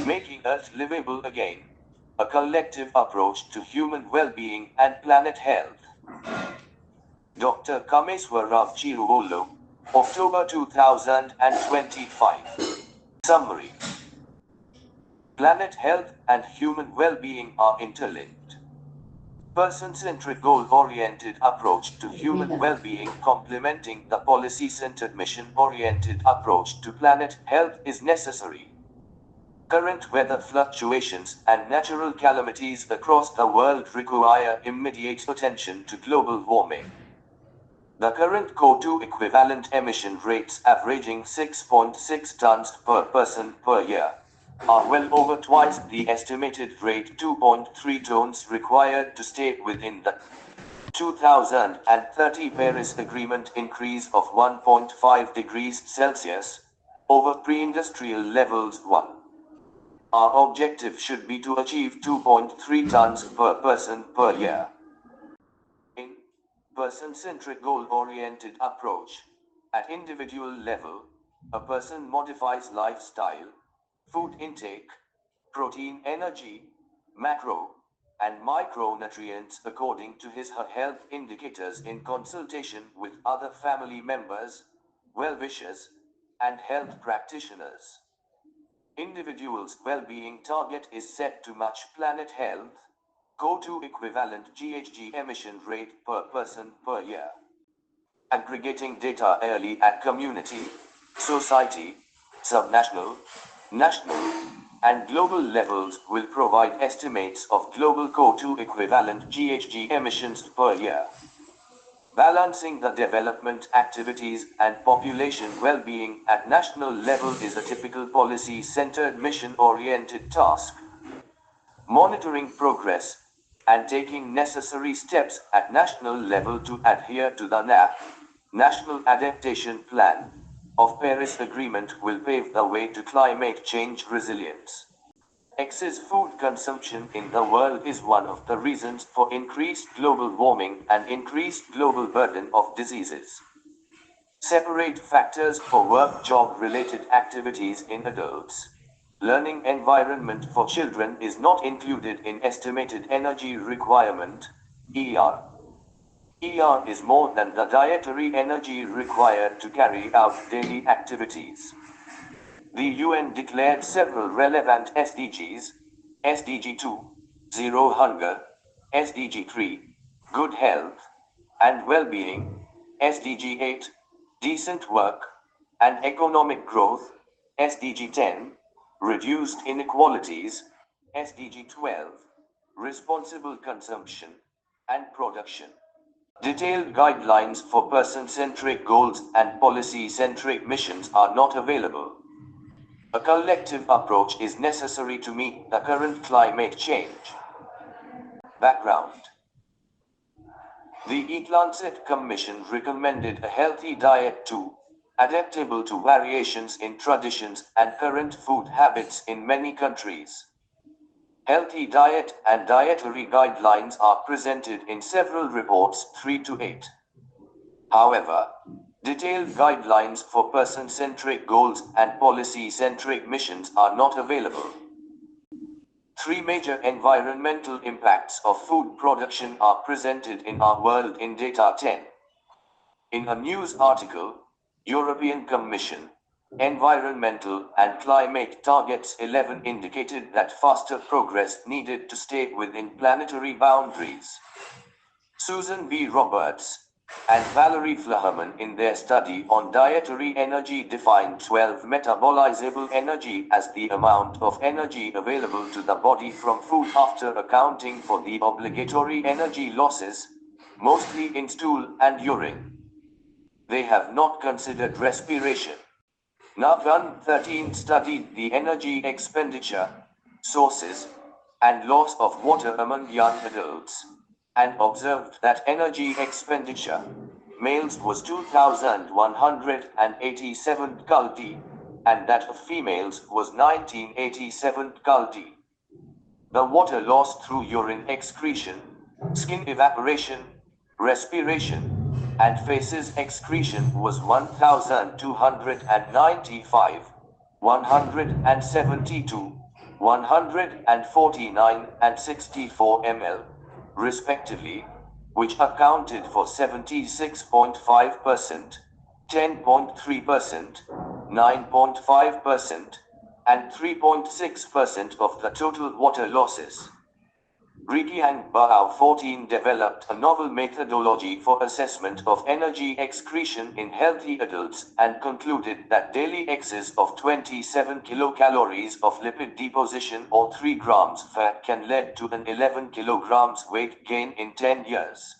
Making Earth livable again. A collective approach to human well-being and planet health. Dr. Kameswara Chiruvolu, October 2025. Summary. Planet health and human well-being are interlinked. Person-centric goal-oriented approach to human well-being complementing the policy-centered mission-oriented approach to planet health is necessary. Current weather fluctuations and natural calamities across the world require immediate attention to global warming. The current CO2 equivalent emission rates averaging 6.6 tons per person per year are well over twice the estimated rate 2.3 tons required to stay within the 2030 Paris Agreement increase of 1.5 degrees Celsius over pre-industrial levels 1. Our objective should be to achieve 2.3 tons per person per year. In person-centric goal-oriented approach, at individual level, a person modifies lifestyle, food intake, protein, energy, macro, and micronutrients according to his/her health indicators in consultation with other family members, well-wishers, and health practitioners. Individual's well-being target is set to match planet health, CO2 equivalent GHG emission rate per person per year. Aggregating data early at community, society, subnational, national, and global levels will provide estimates of global CO2 equivalent GHG emissions per year. Balancing the development activities and population well-being at national level is a typical policy-centered mission-oriented task. Monitoring progress and taking necessary steps at national level to adhere to the National Adaptation Plan of Paris Agreement will pave the way to climate change resilience. Excess food consumption in the world is one of the reasons for increased global warming and increased global burden of diseases. Separate factors for work-job-related activities in adults. Learning environment for children is not included in estimated energy requirement, ER. ER is more than the dietary energy required to carry out daily activities. The UN declared several relevant SDGs, SDG 2, Zero Hunger, SDG 3, Good Health and Well-being, SDG 8, Decent Work and Economic Growth, SDG 10, Reduced Inequalities, SDG 12, Responsible Consumption and Production. Detailed guidelines for person-centric goals and policy-centric missions are not available. A collective approach is necessary to meet the current climate change. Background. The Eat-Lancet Commission recommended a healthy diet adaptable to variations in traditions and current food habits in many countries. Healthy diet and dietary guidelines are presented in several reports 3 to 8. However, detailed guidelines for person-centric goals and policy-centric missions are not available. 3 major environmental impacts of food production are presented in Our World in Data 10. In a news article, European Commission, Environmental and Climate Targets 11 indicated that faster progress needed to stay within planetary boundaries. Susan B. Roberts and Valerie Flaherman in their study on dietary energy defined 12 metabolizable energy as the amount of energy available to the body from food after accounting for the obligatory energy losses, mostly in stool and urine. They have not considered respiration. NAVAN 13 studied the energy expenditure, sources, and loss of water among young adults, and observed that energy expenditure, males was 2,187 kaldi, and that of females was 1987 kaldi. The water lost through urine excretion, skin evaporation, respiration, and feces excretion was 1,295, 172, 149 and 64 ml, respectively, which accounted for 76.5%, 10.3%, 9.5%, and 3.6% of the total water losses. Rikiang Bahao 14 developed a novel methodology for assessment of energy excretion in healthy adults and concluded that daily excess of 27 kilocalories of lipid deposition or 3 grams fat can lead to an 11 kilograms weight gain in 10 years.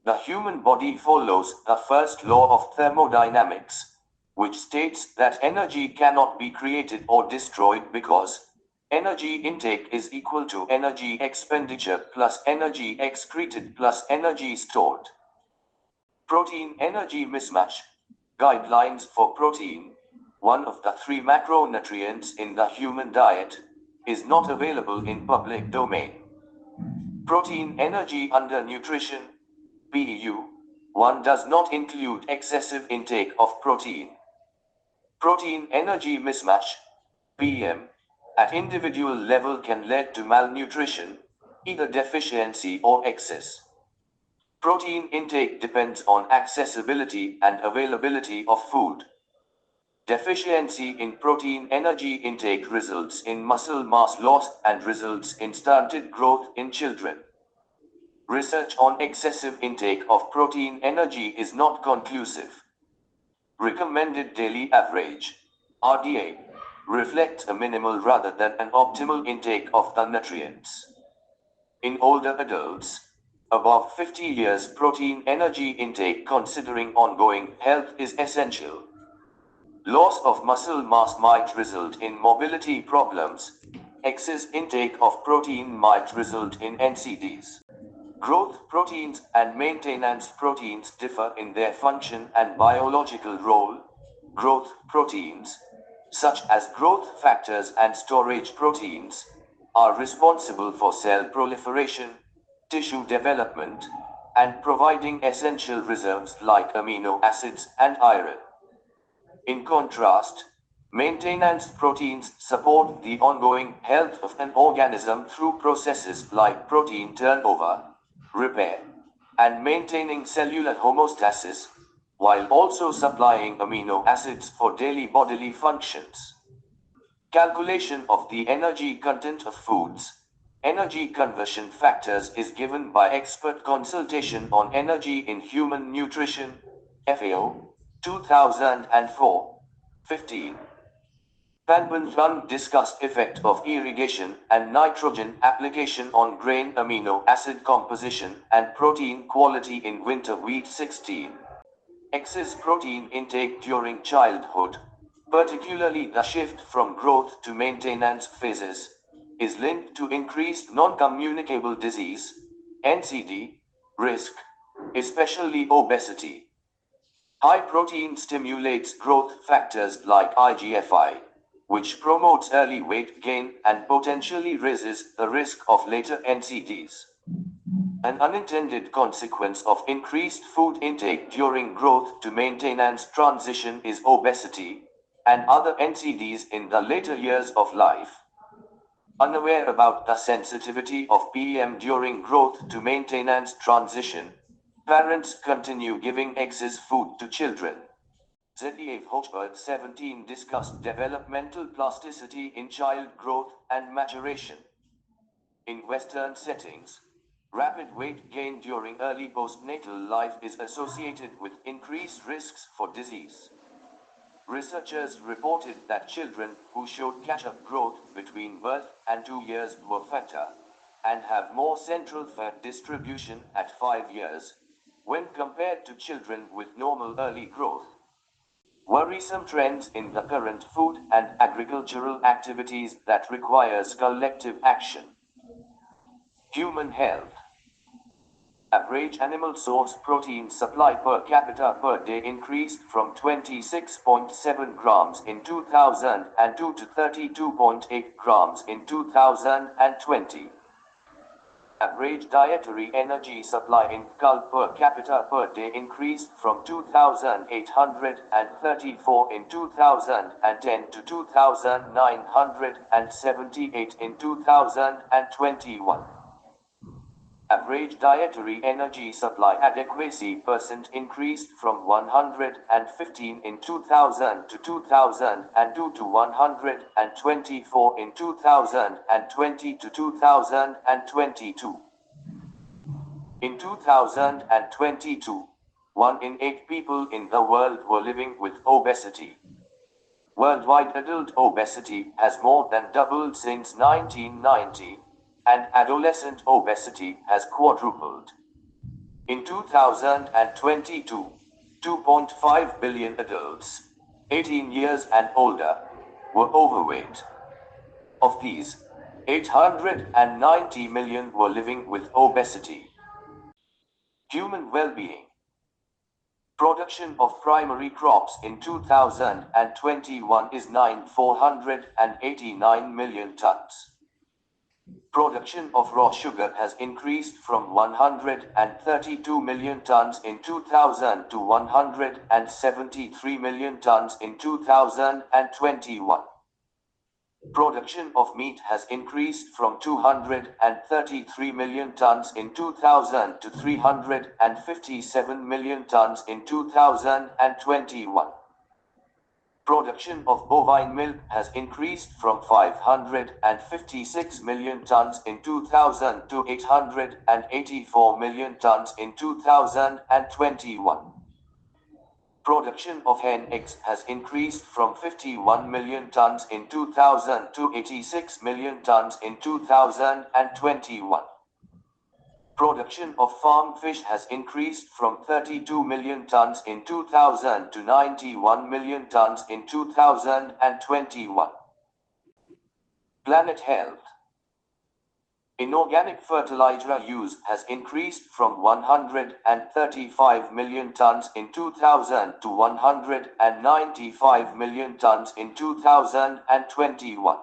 The human body follows the first law of thermodynamics, which states that energy cannot be created or destroyed because energy intake is equal to energy expenditure plus energy excreted plus energy stored. Protein energy mismatch. Guidelines for protein, one of the 3 macronutrients in the human diet, is not available in public domain. Protein energy under nutrition, PEU, 1 does not include excessive intake of protein. Protein energy mismatch, PM, at individual level can lead to malnutrition, either deficiency or excess. Protein intake depends on accessibility and availability of food. Deficiency in protein energy intake results in muscle mass loss and results in stunted growth in children. Research on excessive intake of protein energy is not conclusive. Recommended daily average, RDA, reflects a minimal rather than an optimal intake of the nutrients. In older adults, above 50 years, protein energy intake considering ongoing health is essential. Loss of muscle mass might result in mobility problems. Excess intake of protein might result in NCDs. Growth proteins and maintenance proteins differ in their function and biological role. Growth proteins, such as growth factors and storage proteins, are responsible for cell proliferation, tissue development, and providing essential reserves like amino acids and iron. In contrast, maintenance proteins support the ongoing health of an organism through processes like protein turnover, repair, and maintaining cellular homeostasis, while also supplying amino acids for daily bodily functions. Calculation of the energy content of foods, energy conversion factors is given by expert consultation on energy in human nutrition, FAO, 2004, 15. Panbun discussed effect of irrigation and nitrogen application on grain amino acid composition and protein quality in winter wheat 16. Excess protein intake during childhood, particularly the shift from growth to maintenance phases, is linked to increased non-communicable disease, NCD, risk, especially obesity. High protein stimulates growth factors like IGFI, which promotes early weight gain and potentially raises the risk of later NCDs. An unintended consequence of increased food intake during growth to maintenance transition is obesity and other NCDs in the later years of life. Unaware about the sensitivity of PM during growth to maintenance transition, parents continue giving excess food to children. Zediev Hochberg 17 discussed developmental plasticity in child growth and maturation. In Western settings, rapid weight gain during early postnatal life is associated with increased risks for disease. Researchers reported that children who showed catch-up growth between birth and 2 years were fatter and have more central fat distribution at 5 years when compared to children with normal early growth. Worrisome trends in the current food and agricultural activities that requires collective action. Human health. Average animal source protein supply per capita per day increased from 26.7 grams in 2002 to 32.8 grams in 2020. Average dietary energy supply in Gulf per capita per day increased from 2,834 in 2010 to 2,978 in 2021. Average dietary energy supply adequacy percent increased from 115 in 2000 to 2002 to 124 in 2020 to 2022. In 2022, 1 in 8 people in the world were living with obesity. Worldwide adult obesity has more than doubled since 1990. And adolescent obesity has quadrupled. In 2022, 2.5 billion adults, 18 years and older, were overweight. Of these, 890 million were living with obesity. Human well-being. Production of primary crops in 2021 is 489 million tons. Production of raw sugar has increased from 132 million tons in 2000 to 173 million tons in 2021. Production of meat has increased from 233 million tons in 2000 to 357 million tons in 2021. Production of bovine milk has increased from 556 million tons in 2000 to 884 million tons in 2021. Production of hen eggs has increased from 51 million tons in 2000 to 86 million tons in 2021. Production of farm fish has increased from 32 million tons in 2000 to 91 million tons in 2021. Planet health. Inorganic fertilizer use has increased from 135 million tons in 2000 to 195 million tons in 2021.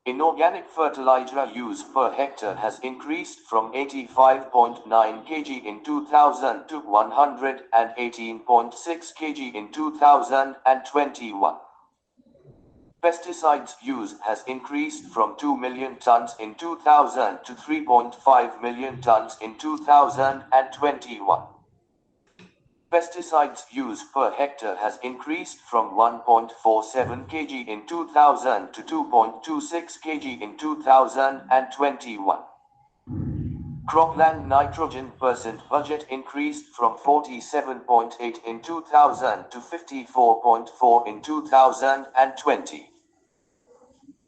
Inorganic fertilizer use per hectare has increased from 85.9 kg in 2000 to 118.6 kg in 2021. Pesticides use has increased from 2 million tons in 2000 to 3.5 million tons in 2021. Pesticides use per hectare has increased from 1.47 kg in 2000 to 2.26 kg in 2021. Cropland nitrogen percent budget increased from 47.8 in 2000 to 54.4 in 2020.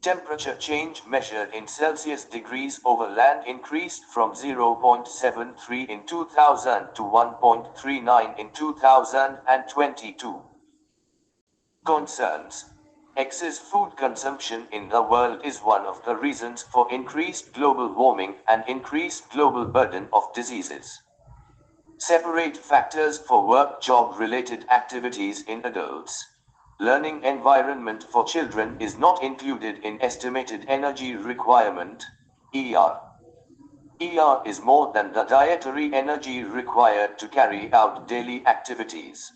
Temperature change measured in Celsius degrees over land increased from 0.73 in 2000 to 1.39 in 2022. Concerns. Excess food consumption in the world is one of the reasons for increased global warming and increased global burden of diseases. Separate factors for work-job-related activities in adults. Learning environment for children is not included in estimated energy requirement, ER. ER is more than the dietary energy required to carry out daily activities.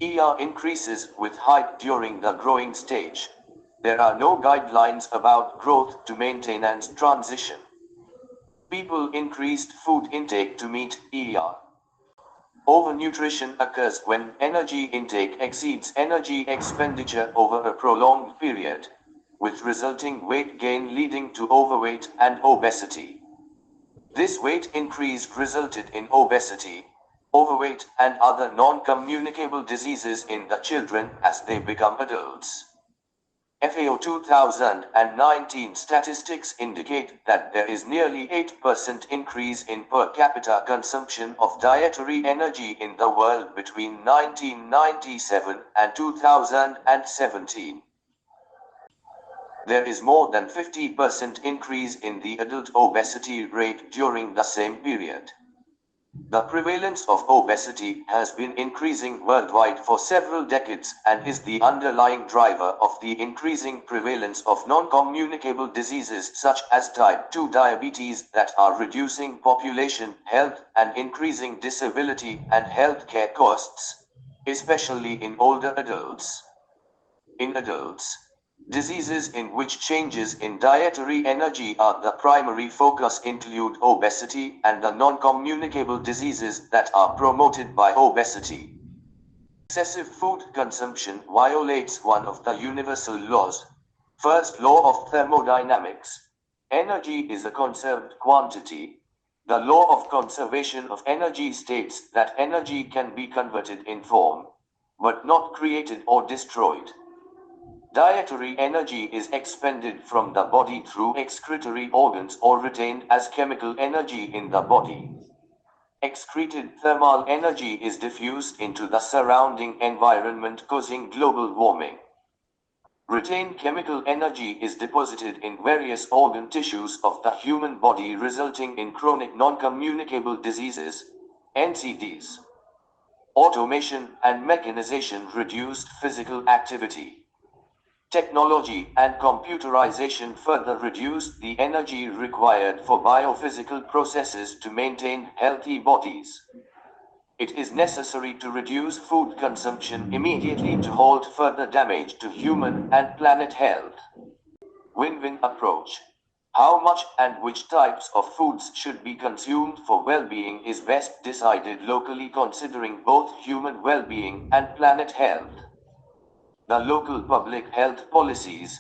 ER increases with height during the growing stage. There are no guidelines about growth to maintain and transition. People increased food intake to meet ER. Overnutrition occurs when energy intake exceeds energy expenditure over a prolonged period, with resulting weight gain leading to overweight and obesity. This weight increase resulted in obesity, overweight, and other non-communicable diseases in the children as they become adults. FAO 2019 statistics indicate that there is nearly 8% increase in per capita consumption of dietary energy in the world between 1997 and 2017. There is more than 50% increase in the adult obesity rate during the same period. The prevalence of obesity has been increasing worldwide for several decades and is the underlying driver of the increasing prevalence of non-communicable diseases such as type 2 diabetes that are reducing population health and increasing disability and healthcare costs, especially in older adults. In adults, diseases in which changes in dietary energy are the primary focus include obesity and the non-communicable diseases that are promoted by obesity. Excessive food consumption violates one of the universal laws. First law of thermodynamics. Energy is a conserved quantity. The law of conservation of energy states that energy can be converted in form, but not created or destroyed. Dietary energy is expended from the body through excretory organs or retained as chemical energy in the body. Excreted thermal energy is diffused into the surrounding environment, causing global warming. Retained chemical energy is deposited in various organ tissues of the human body, resulting in chronic non-communicable diseases, NCDs. Automation and mechanization reduced physical activity. Technology and computerization further reduced the energy required for biophysical processes to maintain healthy bodies. It is necessary to reduce food consumption immediately to halt further damage to human and planet health. Win-win approach. How much and which types of foods should be consumed for well-being is best decided locally, considering both human well-being and planet health. The local public health policies,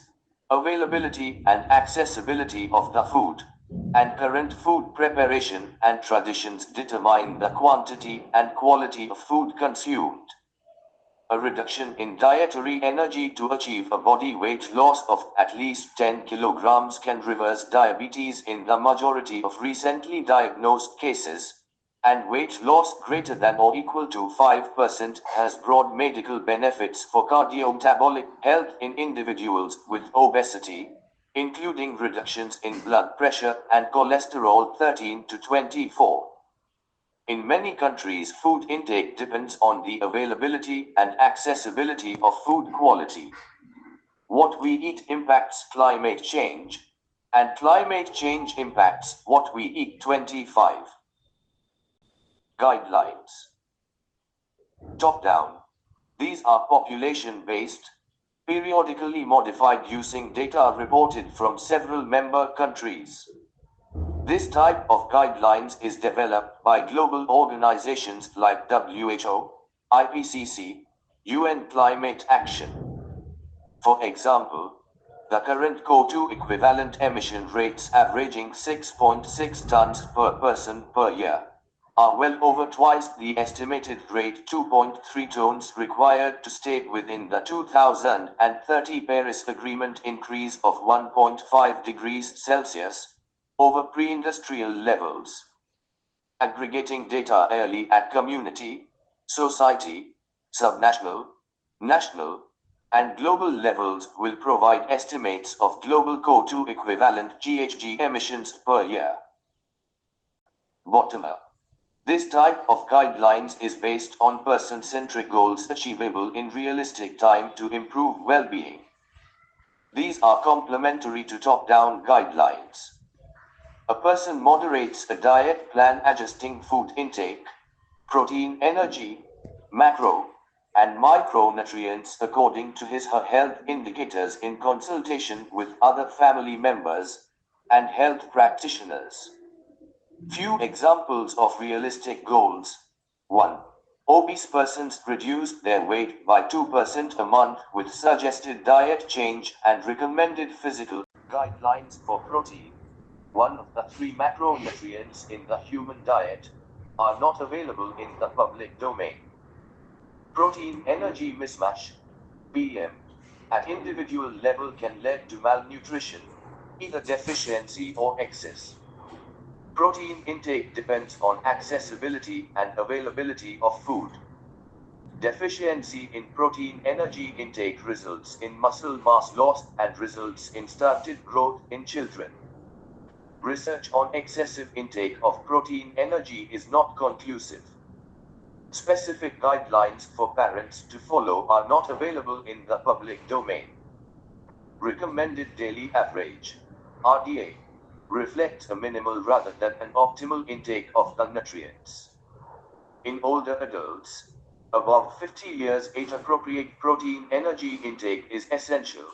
availability and accessibility of the food, and current food preparation and traditions determine the quantity and quality of food consumed. A reduction in dietary energy to achieve a body weight loss of at least 10 kilograms can reverse diabetes in the majority of recently diagnosed cases, and weight loss greater than or equal to 5% has broad medical benefits for cardiometabolic health in individuals with obesity, including reductions in blood pressure and cholesterol 13 to 24. In many countries, food intake depends on the availability and accessibility of food quality. What we eat impacts climate change, and climate change impacts what we eat. 25. Guidelines. Top-down. These are population-based, periodically modified using data reported from several member countries. This type of guidelines is developed by global organizations like WHO, IPCC, UN Climate Action. For example, the current CO2 equivalent emission rates averaging 6.6 tons per person per year are well over twice the estimated rate 2.3 tons required to stay within the 2030 Paris Agreement increase of 1.5 degrees Celsius over pre-industrial levels. Aggregating data early at community, society, subnational, national, and global levels will provide estimates of global CO2 equivalent GHG emissions per year. Bottom-up. This type of guidelines is based on person-centric goals achievable in realistic time to improve well-being. These are complementary to top-down guidelines. A person moderates a diet plan adjusting food intake, protein, energy, macro, and micronutrients according to his/her health indicators in consultation with other family members and health practitioners. Few examples of realistic goals. 1. Obese persons reduce their weight by 2% a month with suggested diet change and recommended physical guidelines for protein. One of the 3 macronutrients in the human diet are not available in the public domain. Protein energy mismatch, PM, at individual level can lead to malnutrition, either deficiency or excess. Protein intake depends on accessibility and availability of food. Deficiency in protein energy intake results in muscle mass loss and results in stunted growth in children. Research on excessive intake of protein energy is not conclusive. Specific guidelines for parents to follow are not available in the public domain. Recommended daily average (RDA) reflects a minimal rather than an optimal intake of the nutrients. In older adults, above 50 years, age-appropriate protein energy intake is essential.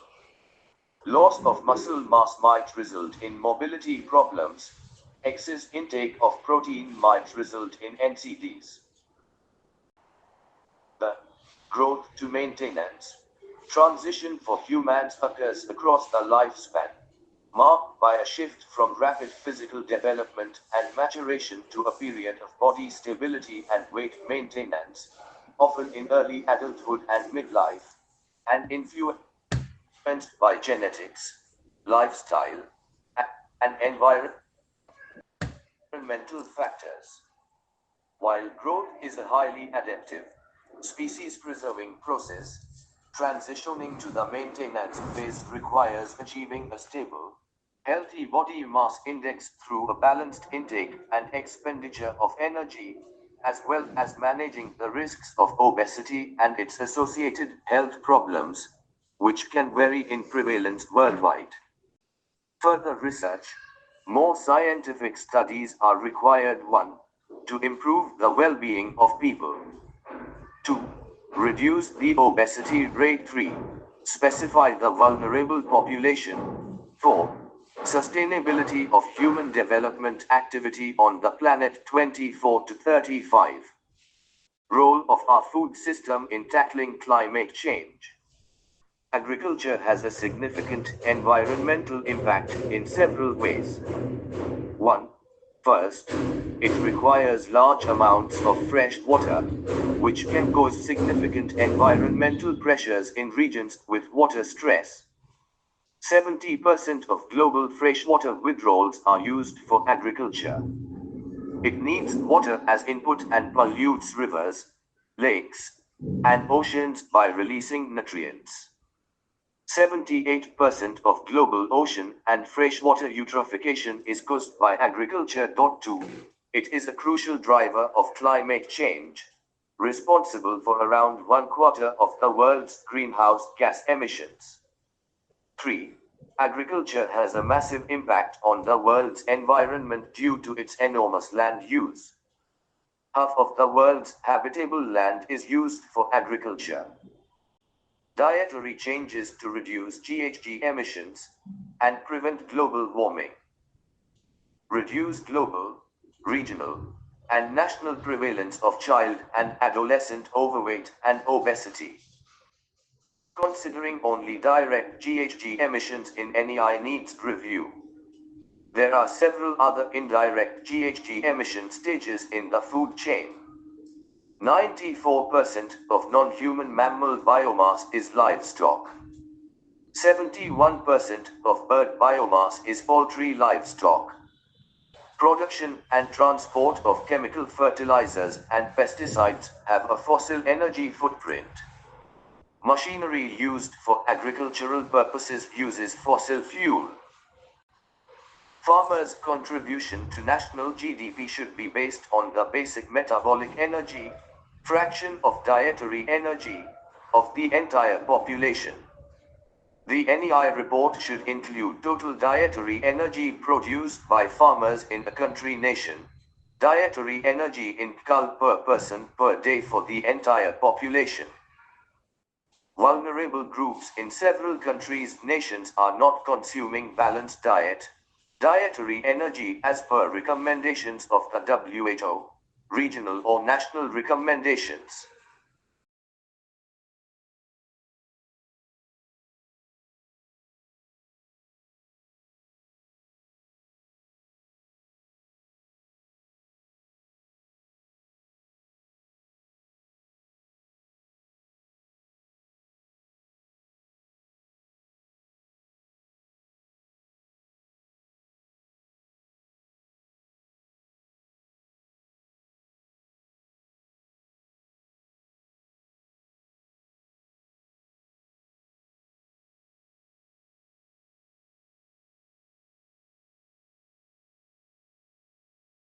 Loss of muscle mass might result in mobility problems. Excess intake of protein might result in NCDs. The growth to maintenance transition for humans occurs across the lifespan, marked by a shift from rapid physical development and maturation to a period of body stability and weight maintenance, often in early adulthood and midlife, and influenced by genetics, lifestyle, and environmental factors. While growth is a highly adaptive, species-preserving process, transitioning to the maintenance phase requires achieving a stable, healthy body mass index through a balanced intake and expenditure of energy, as well as managing the risks of obesity and its associated health problems, which can vary in prevalence worldwide. Further research, more scientific studies are required. 1. To improve the well-being of people. 2. Reduce the obesity rate. 3. Specify the vulnerable population. 4. Sustainability of human development activity on the planet. 24 to 35. Role of our food system in tackling climate change. Agriculture has a significant environmental impact in several ways. 1. First, it requires large amounts of fresh water, which can cause significant environmental pressures in regions with water stress. 70% of global freshwater withdrawals are used for agriculture. It needs water as input and pollutes rivers, lakes, and oceans by releasing nutrients. 78% of global ocean and freshwater eutrophication is caused by agriculture. 2. It is a crucial driver of climate change, responsible for around 1/4 of the world's greenhouse gas emissions. 3. Agriculture has a massive impact on the world's environment due to its enormous land use. Half of the world's habitable land is used for agriculture. Dietary changes to reduce GHG emissions and prevent global warming. Reduce global, regional, and national prevalence of child and adolescent overweight and obesity. Considering only direct GHG emissions in NEI needs review. There are several other indirect GHG emission stages in the food chain. 94% of non-human mammal biomass is livestock. 71% of bird biomass is poultry livestock. Production and transport of chemical fertilizers and pesticides have a fossil energy footprint. Machinery used for agricultural purposes uses fossil fuel. Farmers' contribution to national GDP should be based on the basic metabolic energy, fraction of dietary energy, of the entire population. The NEI report should include total dietary energy produced by farmers in a country nation, dietary energy in kcal per person per day for the entire population. Vulnerable groups in several countries' nations are not consuming balanced dietary energy as per recommendations of the WHO, regional or national recommendations.